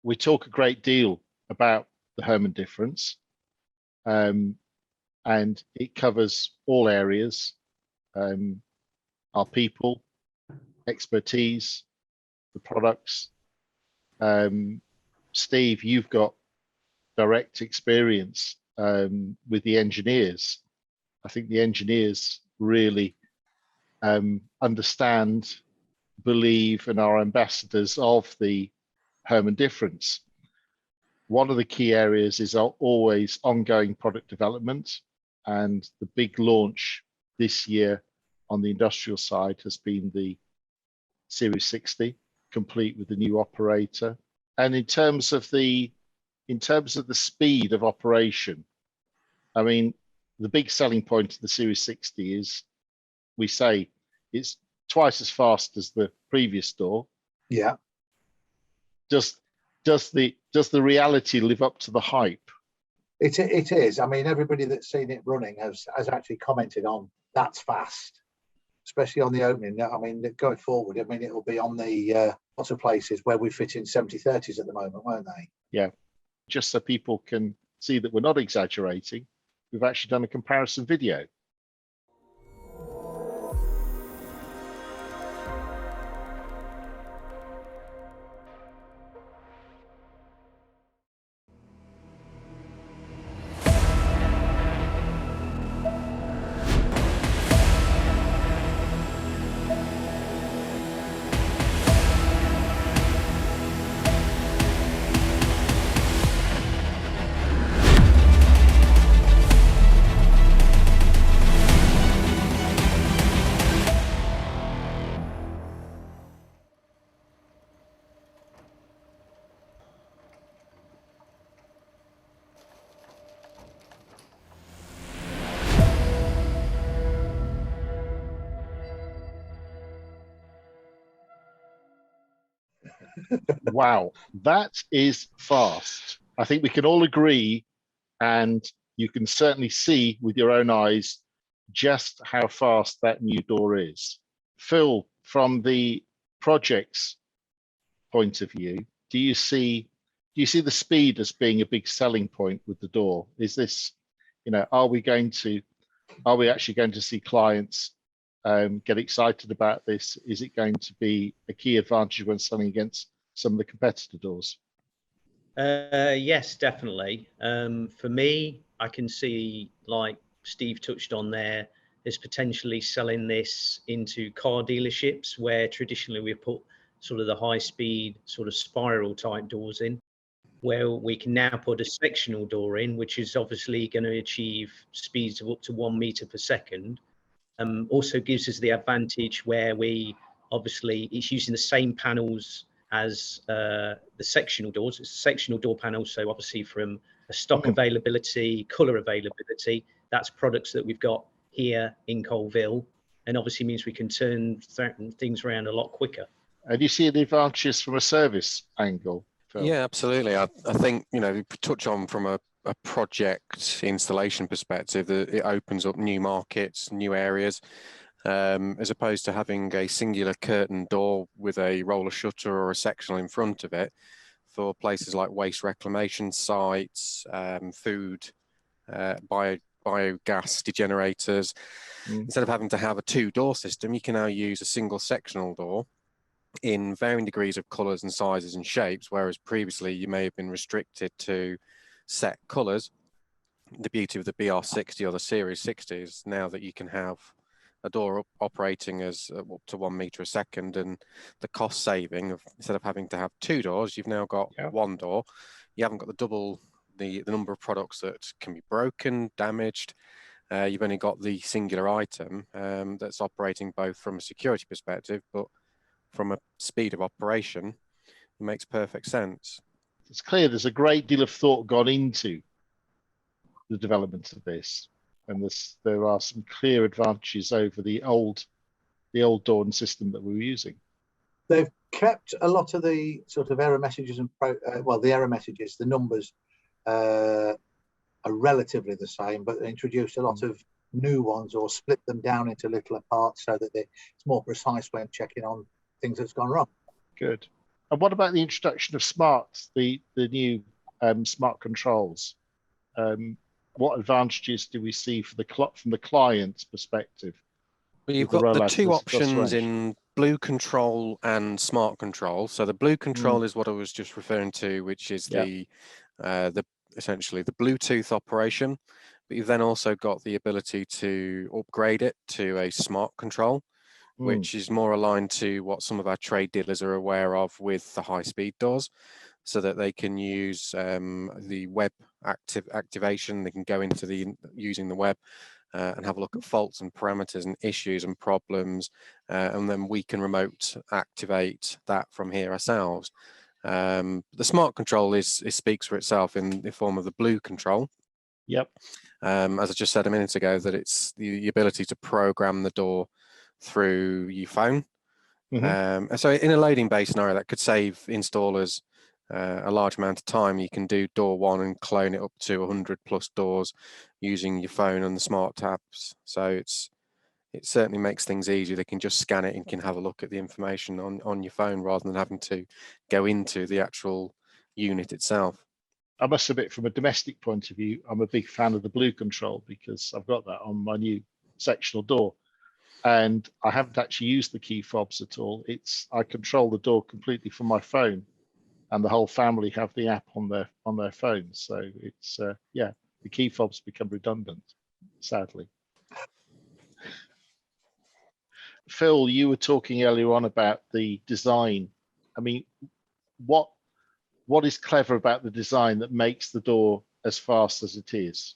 we talk a great deal about the Herman difference, and it covers all areas, our people, expertise, the products. Steve, you've got direct experience with the engineers. I think the engineers really understand, believe, and are ambassadors of the Herman difference. One of the key areas is always ongoing product development, and the big launch this year on the industrial side has been the Series 60, complete with the new operator. And in terms of the speed of operation, I mean, the big selling point of the Series 60 is, we say it's twice as fast as the previous door. Yeah. Does the reality live up to the hype? It is. I mean, everybody that's seen it running has actually commented on that's fast, especially on the opening. I mean, going forward, I mean, it'll be on the lots of places where we fit in 70/30s at the moment, won't they? Yeah. Just so people can see that we're not exaggerating, we've actually done a comparison video. Wow, that is fast. I think we can all agree, and you can certainly see with your own eyes just how fast that new door is. Phil, from the project's point of view, do you see the speed as being a big selling point with the door? Is this, are we actually going to see clients get excited about this? Is it going to be a key advantage when selling against some of the competitor doors? Yes, definitely. For me, I can see, like Steve touched on there, is potentially selling this into car dealerships where traditionally we put sort of the high speed sort of spiral type doors in, where we can now put a sectional door in, which is obviously going to achieve speeds of up to 1 meter per second. Also gives us the advantage where it's using the same panels as the sectional doors. It's a sectional door panel, so obviously from a stock availability, colour availability, that's products that we've got here in Colville, and obviously means we can turn certain things around a lot quicker. And you see the advantages from a service angle, Phil? Yeah, absolutely. I think, we touch on from a project installation perspective, that it opens up new markets, new areas, as opposed to having a singular curtain door with a roller shutter or a sectional in front of it for places like waste reclamation sites, food, biogas degenerators. Instead of having to have a two-door system, you can now use a single sectional door in varying degrees of colours and sizes and shapes, whereas previously you may have been restricted to set colours. The beauty of the BR60 or the Series 60 is now that you can have a door operating as up to 1 meter a second, and the cost saving of, instead of having to have two doors, you've now got one door. You haven't got the number of products that can be broken, damaged. You've only got the singular item that's operating both from a security perspective, but from a speed of operation, it makes perfect sense. It's clear there's a great deal of thought gone into the development of this, and there are some clear advantages over the old door and system that we were using. They've kept a lot of the sort of error messages and the error messages, the numbers are relatively the same, but they introduced a lot of new ones or split them down into littler parts so that it's more precise when checking on things that's gone wrong. Good. And what about the introduction of the new smart controls? What advantages do we see for from the client's perspective? Well, you've got the two options in Blue Control and Smart Control. So the Blue Control is what I was just referring to, which is the essentially the Bluetooth operation. But you've then also got the ability to upgrade it to a Smart Control, which is more aligned to what some of our trade dealers are aware of with the high-speed doors, so that they can use the web activation. They can go into using the web and have a look at faults and parameters and issues and problems, and then we can remote activate that from here ourselves. The Smart Control speaks for itself in the form of the Blue Control. Yep. As I just said a minute ago, that it's the ability to program the door through your phone. And so in a loading-based scenario, that could save installers a large amount of time. You can do door one and clone it up to 100+ doors using your phone and the smart tabs. So it certainly makes things easier. They can just scan it and can have a look at the information on your phone rather than having to go into the actual unit itself. I must admit, from a domestic point of view, I'm a big fan of the Blue Control because I've got that on my new sectional door. And I haven't actually used the key fobs at all. I control the door completely from my phone, and the whole family have the app on their phones. So it's the key fobs become redundant, sadly. Phil, you were talking earlier on about the design. I mean, what is clever about the design that makes the door as fast as it is?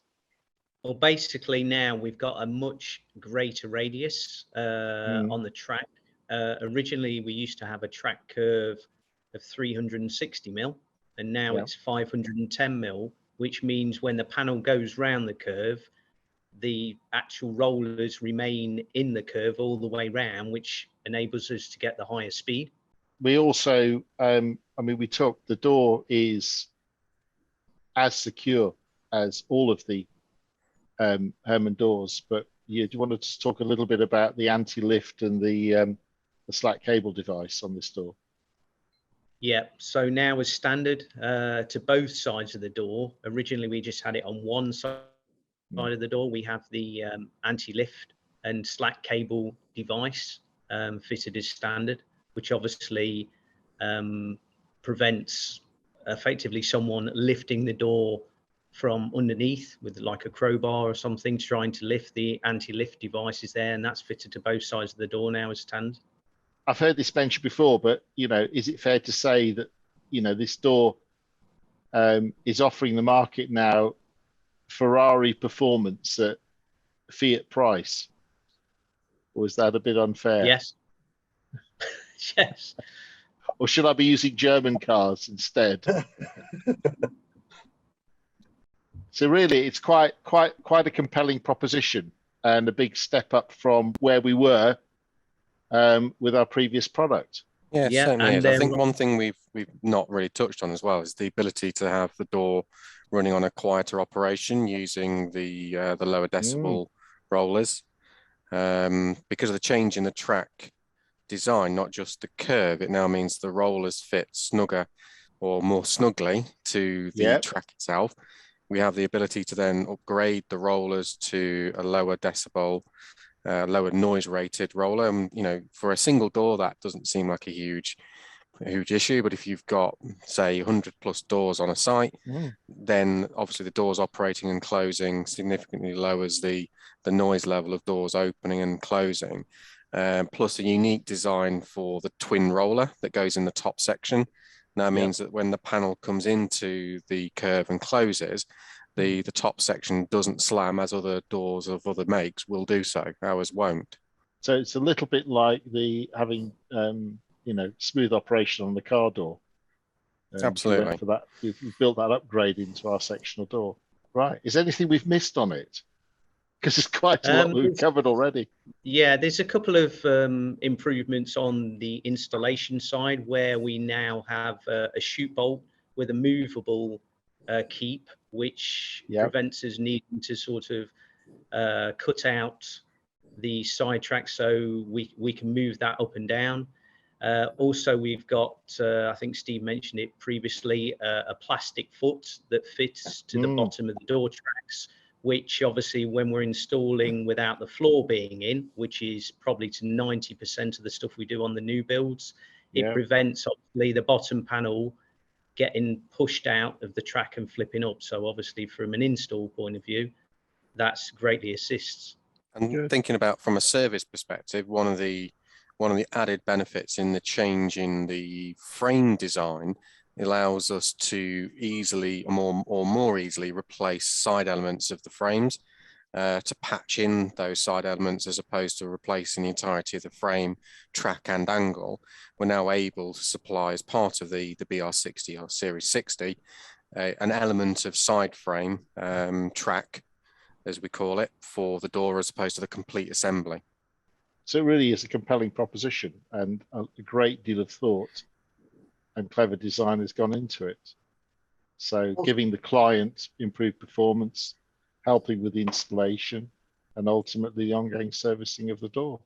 Well, basically now we've got a much greater radius on the track. Originally, we used to have a track curve of 360 mil, and now it's 510 mil, which means when the panel goes round the curve, the actual rollers remain in the curve all the way round, which enables us to get the higher speed. We also, the door is as secure as all of the Herman doors, but do you want to talk a little bit about the anti-lift and the slack cable device on this door? Yeah, so now as standard to both sides of the door. Originally, we just had it on one side of the door. We have the anti-lift and slack cable device fitted as standard, which obviously prevents effectively someone lifting the door from underneath with like a crowbar or something, trying to lift. The anti-lift device is there, and that's fitted to both sides of the door now as standard. I've heard this mentioned before, but is it fair to say that this door is offering the market now Ferrari performance at Fiat price, or is that a bit unfair? Yes. Yes. Or should I be using German cars instead? So really, it's quite a compelling proposition and a big step up from where we were with our previous product. Yeah, it certainly is. I think one thing we've not really touched on as well is the ability to have the door running on a quieter operation using the lower decibel rollers. Because of the change in the track design, not just the curve, it now means the rollers fit snugger or more snugly to the track itself. We have the ability to then upgrade the rollers to a lower decibel, lower noise rated roller. And, for a single door, that doesn't seem like a huge issue. But if you've got, say, 100+ doors on a site, then obviously the doors operating and closing significantly lowers the noise level of doors opening and closing. Plus a unique design for the twin roller that goes in the top section. Now means that when the panel comes into the curve and closes, the top section doesn't slam as other doors of other makes will do so. Ours won't. So it's a little bit like having smooth operation on the car door. Absolutely. For that, we've built that upgrade into our sectional door. Right. Is there anything we've missed on it? Because it's quite a lot we've covered already. Yeah, there's a couple of improvements on the installation side where we now have a chute bolt with a movable keep, which prevents us needing to sort of cut out the side track, so we can move that up and down. Also, we've got, I think Steve mentioned it previously, a plastic foot that fits to the bottom of the door tracks, which obviously when we're installing without the floor being in, which is probably to 90% of the stuff we do on the new builds, it prevents obviously the bottom panel getting pushed out of the track and flipping up. So obviously from an install point of view, that's greatly assists. And thinking about from a service perspective, one of the added benefits in the change in the frame design allows us to easily or more easily replace side elements of the frames to patch in those side elements, as opposed to replacing the entirety of the frame, track and angle. We're now able to supply, as part of the BR60 or Series 60, an element of side frame track, as we call it, for the door, as opposed to the complete assembly. So it really is a compelling proposition, and a great deal of thought and clever design has gone into it. So giving the client improved performance, helping with the installation, and ultimately the ongoing servicing of the door.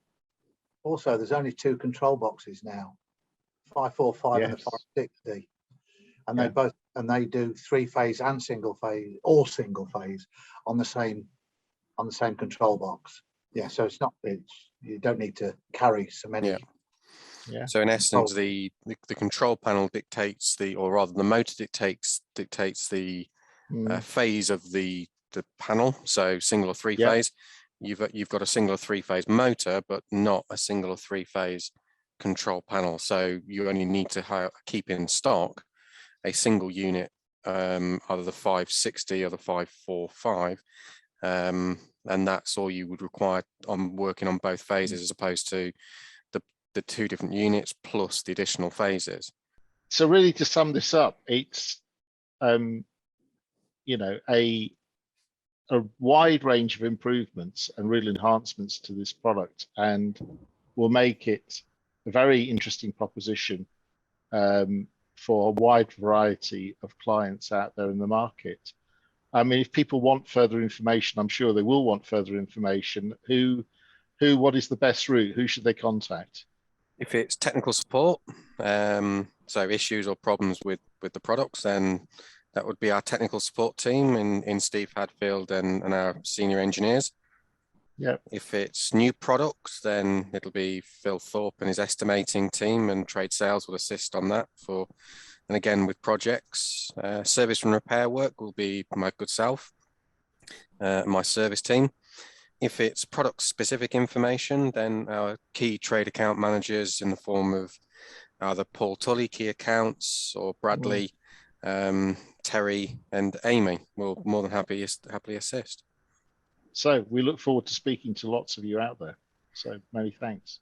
Also, there's only 2 control boxes now, 545 and the 560, and they do 3-phase and single phase, or single phase, on the same control box. Yeah, so you don't need to carry so many. Yeah. So in essence, the control panel dictates or rather the motor dictates the phase of the panel. So single or 3-phase. You've got a single or 3-phase motor, but not a single or 3-phase control panel. So you only need to keep in stock a single unit, either the 560 or the 545. And that's all you would require on working on both phases, as opposed to the 2 different units plus the additional phases. So really, to sum this up, it's you know, a wide range of improvements and real enhancements to this product, and will make it a very interesting proposition for a wide variety of clients out there in the market. I mean, if people want further information, I'm sure they will want further information. What is the best route? Who should they contact? If it's technical support, so issues or problems with the products, then that would be our technical support team in Steve Hadfield and our senior engineers. Yeah. If it's new products, then it'll be Phil Thorpe and his estimating team, and trade sales will assist on that. And again, with projects, service and repair work will be my good self, my service team. If it's product specific information, then our key trade account managers, in the form of either Paul Tully, key accounts, or Bradley, Terry and Amy, will more than happily assist. So we look forward to speaking to lots of you out there. So many thanks.